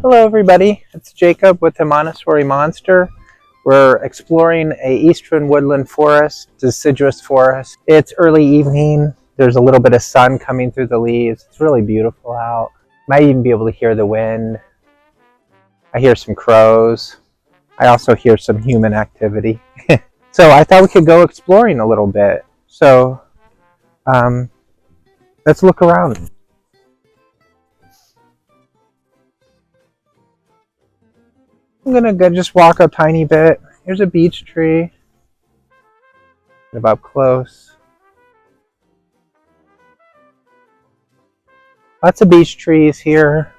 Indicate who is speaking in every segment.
Speaker 1: Hello everybody, it's Jacob with the Montessori Monster. We're exploring a eastern woodland forest, deciduous forest. It's early evening, there's a little bit of sun coming through the leaves. It's really beautiful out. Might even be able to hear the wind. I hear some crows. I also hear some human activity. So I thought we could go exploring a little bit. So let's look around. I'm gonna go just walk a tiny bit. Here's a beech tree. Get up close. Lots of beech trees here.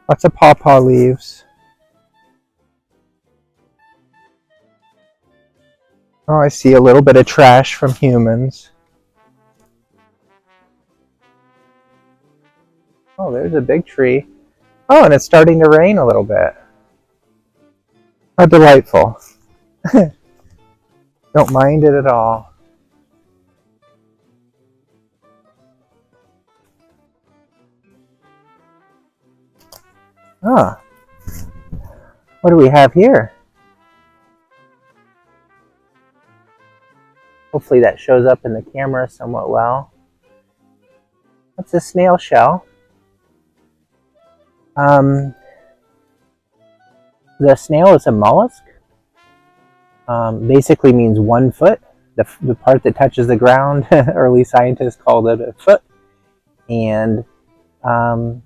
Speaker 1: Lots of pawpaw leaves. Oh, I see a little bit of trash from humans. Oh, there's a big tree. Oh, and it's starting to rain a little bit. How delightful. Don't mind it at all. Ah, what do we have here? Hopefully that shows up in the camera somewhat well. That's a snail shell. The snail is a mollusk. Basically means 1 foot. The part that touches the ground, early scientists called it a foot. And for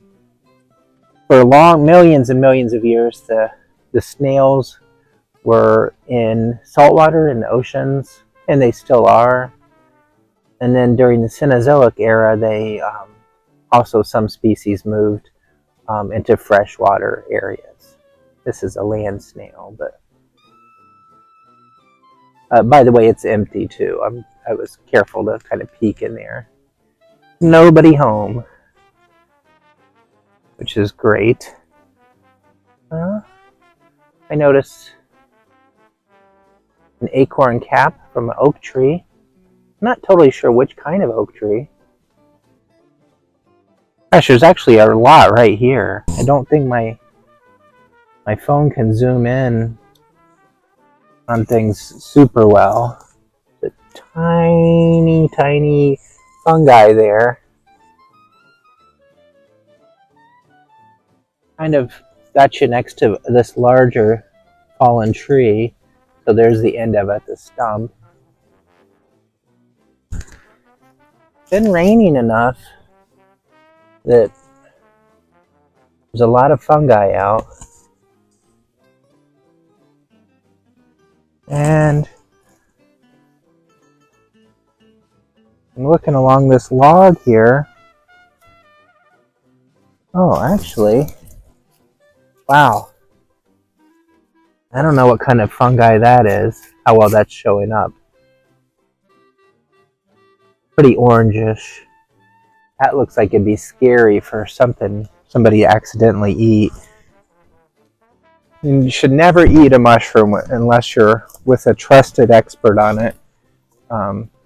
Speaker 1: millions and millions of years, the snails were in saltwater in the oceans, and they still are. And then during the Cenozoic era, they also some species moved into freshwater areas. This is a land snail, but by the way, it's empty too. I was careful to kind of peek in there. Nobody home, which is great. I noticed an acorn cap from an oak tree. I'm not totally sure which kind of oak tree. Gosh, there's actually a lot right here. I don't think my phone can zoom in on things super well. The tiny fungi there. Kind of got you next to this larger fallen tree. So there's the end of it, the stump. It's been raining enough that there's a lot of fungi out. And I'm looking along this log here. Oh, actually, wow. I don't know what kind of fungi that is, how well that's showing up. Pretty orangish. That looks like it'd be scary for somebody accidentally eat. You should never eat a mushroom unless you're with a trusted expert on it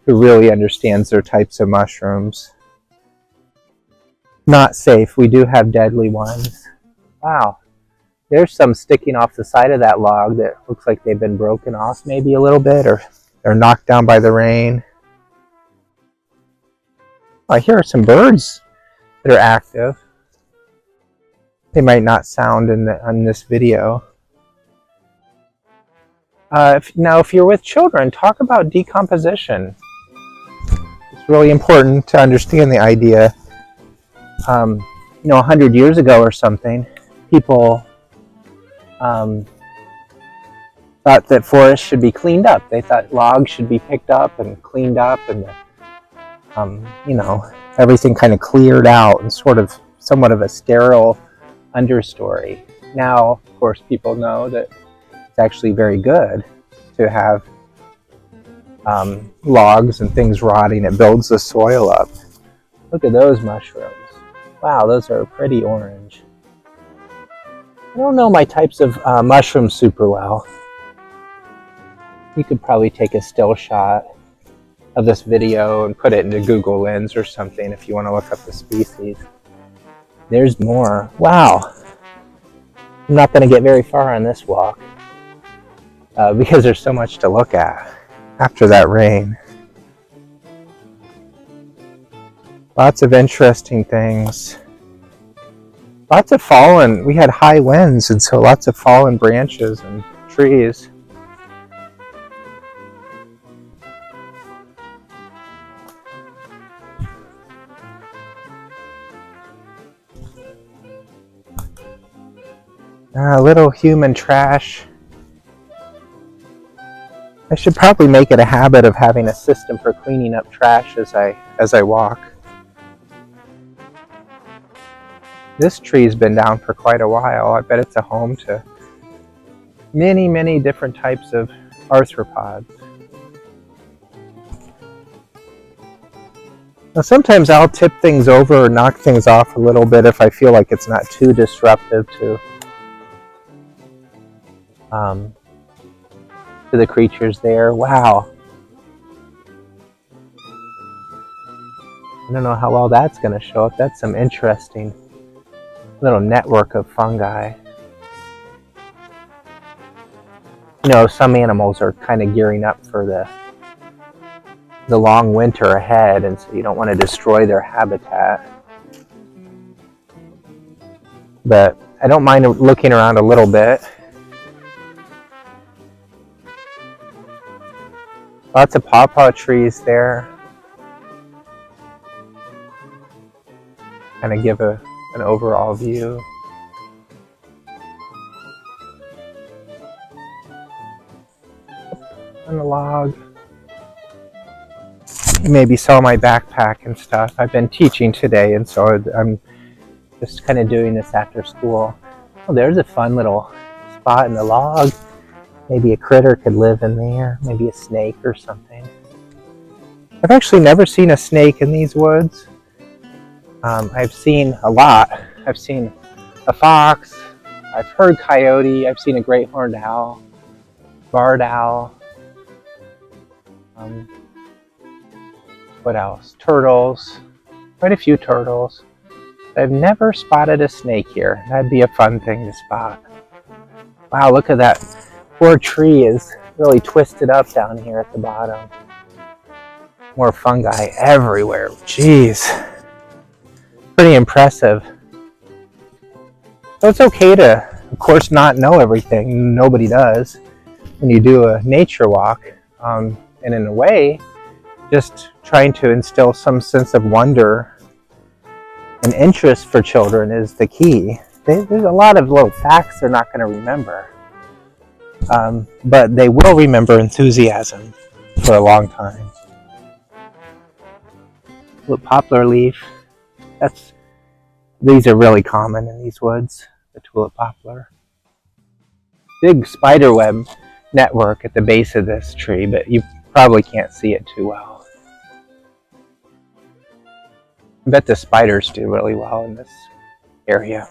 Speaker 1: who really understands their types of mushrooms. Not safe. We do have deadly ones. Wow. There's some sticking off the side of that log that looks like they've been broken off maybe a little bit, or they're knocked down by the rain. I hear some birds that are active. They might not sound on this video. Now, if you're with children, talk about decomposition. It's really important to understand the idea. 100 years ago or something, people thought that forests should be cleaned up. They thought logs should be picked up and cleaned up, and everything kind of cleared out and somewhat of a sterile understory. Now, of course, people know that it's actually very good to have logs and things rotting. It builds the soil up. Look at those mushrooms. Wow, those are pretty orange. I don't know my types of mushrooms super well. You could probably take a still shot of this video and put it into Google Lens or something if you want to look up the species. There's more. Wow. I'm not going to get very far on this walk because there's so much to look at after that rain. Lots of interesting things. Lots of fallen, we had high winds, and so lots of fallen branches and trees. Little human trash. I should probably make it a habit of having a system for cleaning up trash as I walk. This tree's been down for quite a while. I bet it's a home to many, many different types of arthropods. Now sometimes I'll tip things over or knock things off a little bit if I feel like it's not too disruptive to the creatures there. Wow. I don't know how well that's going to show up. That's some interesting little network of fungi. You know, some animals are kind of gearing up for the long winter ahead, and so you don't want to destroy their habitat. But I don't mind looking around a little bit. Lots of pawpaw trees there. Kind of give an overall view. On the log. You maybe saw my backpack and stuff. I've been teaching today, and so I'm just kind of doing this after school. Oh, there's a fun little spot in the log. Maybe a critter could live in there. Maybe a snake or something. I've actually never seen a snake in these woods. I've seen a lot. I've seen a fox. I've heard coyote. I've seen a great horned owl, barred owl. What else? Turtles. Quite a few turtles. I've never spotted a snake here. That'd be a fun thing to spot. Wow, look at that. Poor tree is really twisted up down here at the bottom. More fungi everywhere. Jeez. Pretty impressive. So it's okay to, of course, not know everything. Nobody does when you do a nature walk. And in a way, just trying to instill some sense of wonder and interest for children is the key. There's a lot of little facts they're not going to remember. But they will remember enthusiasm for a long time. Little poplar leaf. These are really common in these woods, the tulip poplar. Big spiderweb network at the base of this tree, but you probably can't see it too well. I bet the spiders do really well in this area.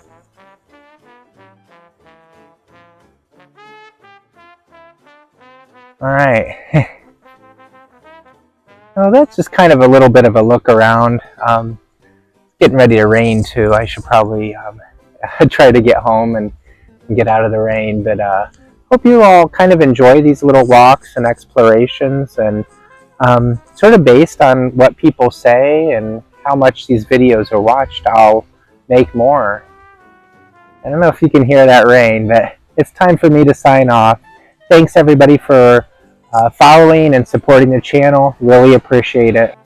Speaker 1: All right. Well, that's just kind of a little bit of a look around. Getting ready to rain too. I should probably try to get home and get out of the rain. But hope you all kind of enjoy these little walks and explorations, and sort of based on what people say and how much these videos are watched, I'll make more. I don't know if you can hear that rain, but it's time for me to sign off. Thanks everybody for following and supporting the channel. Really appreciate it.